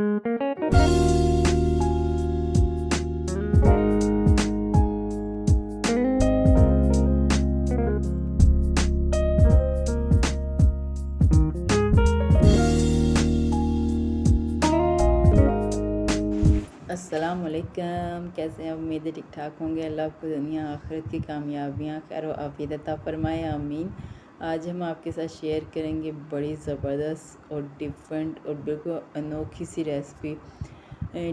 अस्सलाम वालेकुम। कैसे हैं? उम्मीद है ठीक ठाक होंगे। अल्लाह आपको दुनिया आखिरत की कामयाबियाँ खैर व आफियत अता फरमाए, आमीन। आज हम आपके साथ शेयर करेंगे बड़ी ज़बरदस्त और डिफरेंट और बिल्कुल अनोखी सी रेसिपी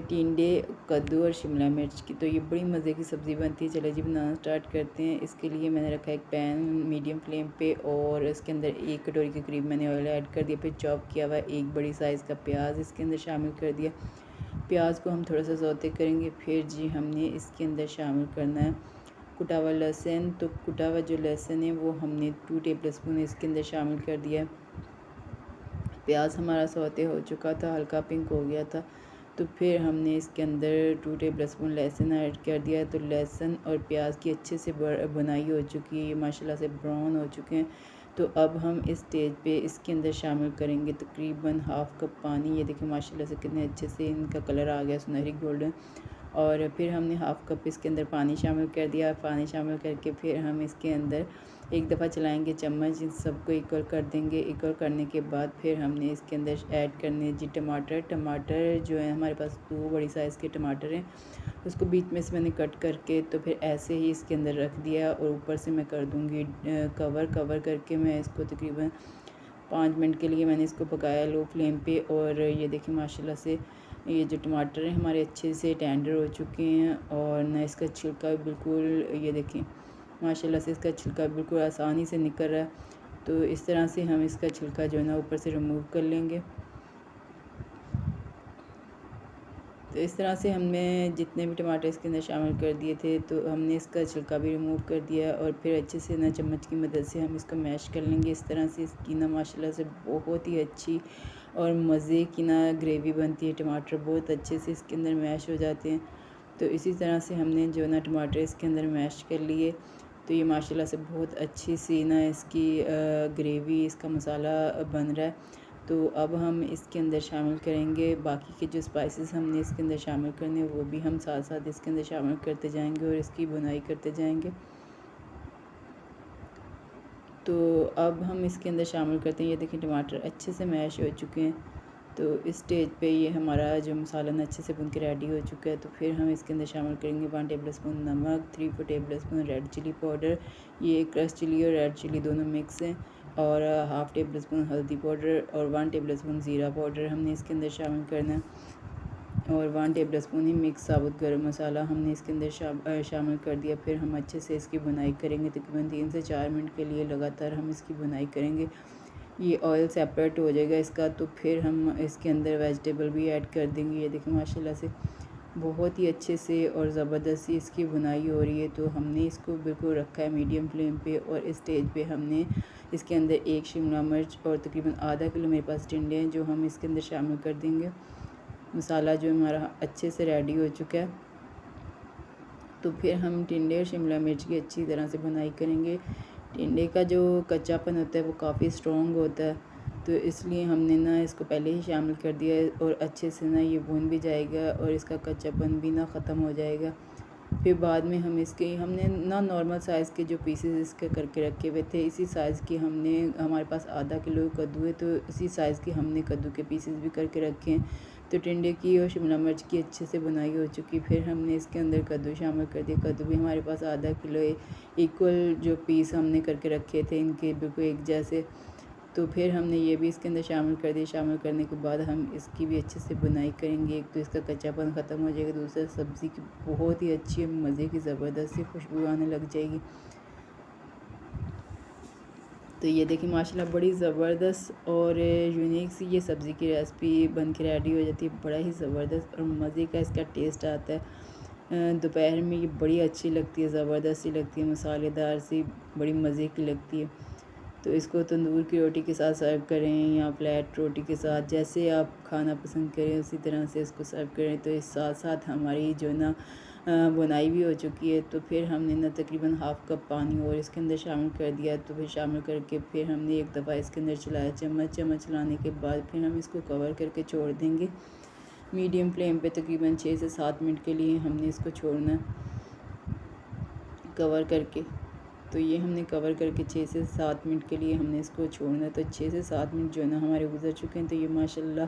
टिंडे, कद्दू और शिमला मिर्च की। तो ये बड़ी मज़े की सब्ज़ी बनती है। चलो जी बनाना स्टार्ट करते हैं। इसके लिए मैंने रखा एक पैन मीडियम फ्लेम पे और इसके अंदर 1 कटोरी के करीब मैंने ऑयल ऐड कर दिया। फिर चॉप किया हुआ एक बड़ी साइज़ का प्याज इसके अंदर शामिल कर दिया। प्याज को हम थोड़ा सा सौते करेंगे। फिर जी हमने इसके अंदर शामिल करना है कुटा हुआ लहसुन। तो कुटा हुआ जो लहसुन है वो हमने 2 टेबल स्पून इसके अंदर शामिल कर दिया। प्याज हमारा सौते हो चुका था, हल्का पिंक हो गया था। तो फिर हमने इसके अंदर 2 टेबल स्पून लहसुन ऐड कर दिया। तो लहसुन और प्याज की अच्छे से बुनाई हो चुकी है, ये माशाल्लाह से ब्राउन हो चुके हैं। तो अब हम इस स्टेज पे इसके अंदर शामिल करेंगे तकरीबन हाफ़ कप पानी। ये देखिए माशाल्लाह से कितने अच्छे से इनका कलर आ गया सुनहरी गोल्डन। और फिर हमने हाफ़ कप इसके अंदर पानी शामिल कर दिया। पानी शामिल करके फिर हम इसके अंदर एक दफ़ा चलाएंगे चम्मच, इन सबको इक्वल कर देंगे। इक्वल करने के बाद फिर हमने इसके अंदर ऐड करने जी टमाटर। टमाटर जो है हमारे पास 2 बड़ी साइज़ के टमाटर हैं, उसको बीच में से मैंने कट करके तो फिर ऐसे ही इसके अंदर रख दिया। और ऊपर से मैं कर दूँगी कवर करके मैं इसको तकरीबन 5 मिनट के लिए मैंने इसको पकाया लो फ्लेम पे। और ये देखिए माशाल्लाह से ये जो टमाटर हैं हमारे अच्छे से टेंडर हो चुके हैं और ना इसका छिलका बिल्कुल, ये देखिए माशाल्लाह से इसका छिलका बिल्कुल आसानी से निकल रहा है। तो इस तरह से हम इसका छिलका जो है ना ऊपर से रिमूव कर लेंगे। तो इस तरह से हमने जितने भी टमाटर इसके अंदर शामिल कर दिए थे तो हमने इसका छिलका भी रिमूव कर दिया। और फिर अच्छे से ना चम्मच की मदद से हम इसको मैश कर लेंगे। इस तरह से इसकी ना माशाल्लाह से बहुत ही अच्छी और मज़े की ना ग्रेवी बनती है। टमाटर बहुत अच्छे से इसके अंदर मैश हो जाते हैं। तो इसी तरह से हमने जो ना टमाटर इसके अंदर मैश कर लिए। तो ये माशाल्लाह से बहुत अच्छी सी ना इसकी ग्रेवी, इसका मसाला बन रहा है। तो अब हम इसके अंदर शामिल करेंगे बाकी के जो स्पाइसेस हमने इसके अंदर शामिल करने हैं वो भी हम साथ साथ इसके अंदर शामिल करते जाएंगे और इसकी बुनाई करते जाएंगे। तो अब हम इसके अंदर शामिल करते हैं, ये देखिए टमाटर अच्छे से मैश हो चुके हैं। तो इस स्टेज पे ये हमारा जो मसाला ना अच्छे से भुन के रेडी हो चुका है। तो फिर हम इसके अंदर शामिल करेंगे 1 टेबल स्पून नमक, 3-4 tablespoon red chili powder, ये क्रश चिली और रेड चिली दोनों मिक्स हैं। और हाफ़ टेबल स्पून हल्दी पाउडर और 1 टेबल स्पून ज़ीरा पाउडर हमने इसके अंदर शामिल करना है। और 1 टेबल स्पून ही मिक्स साबुत गरम मसाला हमने इसके अंदर शामिल कर दिया। फिर हम अच्छे से इसकी बुनाई करेंगे तकरीबन 3 से 4 मिनट के लिए लगातार हम इसकी बुनाई करेंगे। ये ऑयल सेपरेट हो जाएगा इसका। तो फिर हम इसके अंदर वेजिटेबल भी ऐड कर देंगे। ये देखिए माशाल्लाह से बहुत ही अच्छे से और ज़बरदस्त सी इसकी बुनाई हो रही है। तो हमने इसको बिल्कुल रखा है मीडियम फ्लेम पे। और इस स्टेज पे हमने इसके अंदर 1 शिमला मिर्च और तकरीबन आधा किलो मेरे पास टिंडे हैं जो हम इसके अंदर शामिल कर देंगे। मसाला जो हमारा अच्छे से रेडी हो चुका है। तो फिर हम टिंडे और शिमला मिर्च की अच्छी तरह से बुनाई करेंगे। टिंडे का जो कच्चापन होता है वो काफ़ी स्ट्रॉन्ग होता है, तो इसलिए हमने ना इसको पहले ही शामिल कर दिया है। और अच्छे से ना ये भून भी जाएगा और इसका कच्चापन भी ना ख़त्म हो जाएगा। फिर बाद में हमने ना नॉर्मल साइज़ के जो पीसेस इसके करके रखे हुए थे, इसी साइज़ की हमने, हमारे पास आधा किलो कद्दू है तो इसी साइज़ के हमने कद्दू के पीसेस भी करके रखे हैं। तो टिंडे की और शिमला मिर्च की अच्छे से बुनाई हो चुकी। फिर हमने इसके अंदर कद्दू शामिल कर दिया। कद्दू भी हमारे पास आधा किलो है। इक्वल जो पीस हमने करके रखे थे इनके बिल्कुल एक जैसे। तो फिर हमने ये भी इसके अंदर शामिल कर दिया। शामिल करने के बाद हम इसकी भी अच्छे से बुनाई करेंगे। एक तो इसका कच्चापन ख़त्म हो जाएगा, दूसरा सब्ज़ी की बहुत ही अच्छी मज़े की ज़बरदस्त सी खुशबू आने लग जाएगी। तो ये देखिए माशाल्लाह बड़ी ज़बरदस्त और यूनिक सी ये सब्ज़ी की रेसिपी बन के रेडी हो जाती है। बड़ा ही ज़बरदस्त और मज़े का इसका टेस्ट आता है। दोपहर में ये बड़ी अच्छी लगती है, ज़बरदस्त सी लगती है, मसालेदार सी, बड़ी मज़े की लगती है। तो इसको तंदूर की रोटी के साथ सर्व करें या फ्लैट रोटी के साथ, जैसे आप खाना पसंद करें उसी तरह से इसको सर्व करें। तो इस साथ साथ हमारी जो ना बुनाई भी हो चुकी है। तो फिर हमने ना तकरीबन हाफ़ कप पानी और इसके अंदर शामिल कर दिया। तो फिर शामिल करके फिर हमने एक दफ़ा इसके अंदर चलाया चम्मच चलाने के बाद फिर हम इसको कवर करके छोड़ देंगे मीडियम फ्लेम पे तकरीबन 6 से 7 मिनट के लिए हमने इसको छोड़ना है कवर करके। तो ये हमने कवर करके 6 से 7 मिनट के लिए हमने इसको छोड़ना है। तो 6 से 7 मिनट जो है ना हमारे गुजर चुके हैं। तो ये माशाल्लाह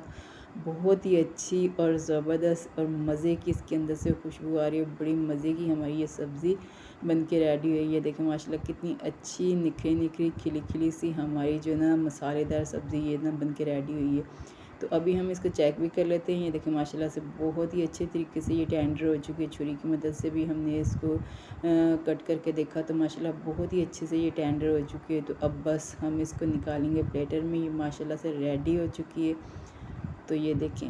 बहुत ही अच्छी और ज़बरदस्त और मज़े की इसके अंदर से खुशबू आ रही है। बड़ी मज़े की हमारी ये सब्ज़ी बन के रेडी हुई है। ये देखें माशाल्लाह कितनी अच्छी निखरी निखरी खिली खिली सी हमारी जो ना मसालेदार सब्ज़ी ये ना बन के रेडी हुई है। तो अभी हम इसको चेक भी कर लेते हैं। ये देखें माशाल्लाह से बहुत ही अच्छे तरीके से ये टेंडर हो चुकी है। छुरी की मदद से भी हमने इसको कट करके देखा तो माशाल्लाह बहुत ही अच्छे से ये टेंडर हो चुकी है। तो अब बस हम इसको निकालेंगे प्लेटर में। ये माशाल्लाह से रेडी हो चुकी है। तो ये देखें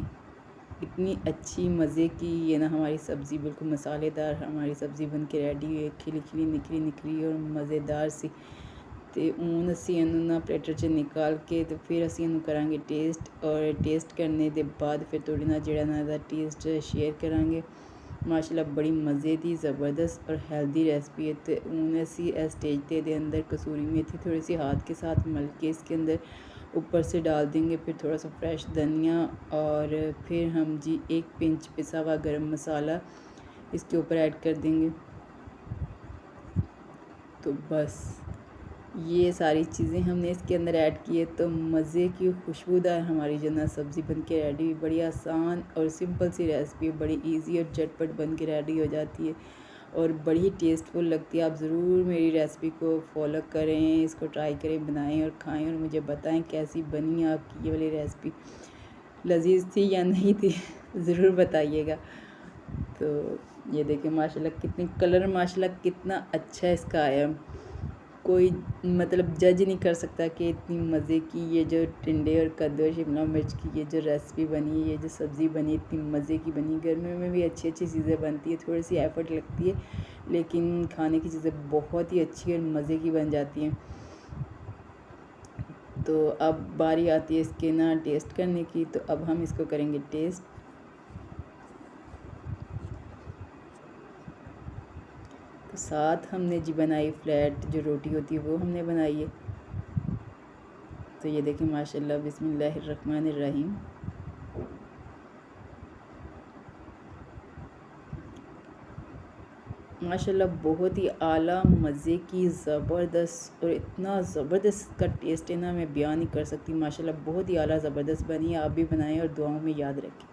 इतनी अच्छी मज़े की ये ना हमारी सब्ज़ी बिल्कुल मसालेदार हमारी सब्ज़ी बन के रेडी हुई है। खिली खिली निखरी निखरी और मज़ेदार सी। तो हूँ असी इनू ना प्लेटर च निकाल के तो फिर असी इनू करांगे टेस्ट और टेस्ट करने के बाद फिर थोड़ी ना जिहड़ा ना इहदा टेस्ट शेयर करांगे। माशाल्लाह बड़ी मज़े की ज़बरदस्त और हेल्दी रेसिपी है। तो हूँ असी इस स्टेज पे दे अंदर कसूरी मेथी थोड़ी सी हाथ के साथ मल के इसके अंदर ऊपर से डाल देंगे। फिर थोड़ा सा फ्रेश धनिया और फिर हम जी 1 पिंच पिसा हुआ गरम मसाला इसके ऊपर ऐड कर देंगे। तो बस ये सारी चीज़ें हमने इसके अंदर ऐड की है। तो मज़े की खुशबूदार हमारी जो ना सब्ज़ी बन के रेडी हुई। बड़ी आसान और सिंपल सी रेसिपी है। बड़ी इजी और झटपट बन के रेडी हो जाती है और बड़ी टेस्टफुल लगती है। आप ज़रूर मेरी रेसिपी को फॉलो करें, इसको ट्राई करें, बनाएं और खाएं और मुझे बताएं कैसी बनी आपकी ये वाली रेसिपी, लजीज थी या नहीं थी ज़रूर बताइएगा। तो ये देखें माशाल्लाह कितनी कलर माशाल्लाह कितना अच्छा इसका आया। कोई मतलब जज नहीं कर सकता कि इतनी मज़े की ये जो टिंडे और कद्दू और शिमला मिर्च की ये जो रेसिपी बनी, ये जो सब्ज़ी बनी इतनी मज़े की बनी। गर्मियों में भी अच्छी अच्छी चीज़ें बनती है, थोड़ी सी एफर्ट लगती है लेकिन खाने की चीज़ें बहुत ही अच्छी और मज़े की बन जाती हैं। तो अब बारी आती है इसके ना टेस्ट करने की। तो अब हम इसको करेंगे टेस्ट। तो साथ हमने जी बनाई फ्लैट जो रोटी होती है वो हमने बनाई है। तो ये देखिए माशाल्लाह बिस्मिल्लाहिर्रहमानिर्रहीम। माशाल्लाह बहुत ही आला मज़े की ज़बरदस्त और इतना ज़बरदस्त का टेस्ट है ना मैं बयान नहीं कर सकती। माशाल्लाह बहुत ही आला ज़बरदस्त बनी है। आप भी बनाएं और दुआओं में याद रखें।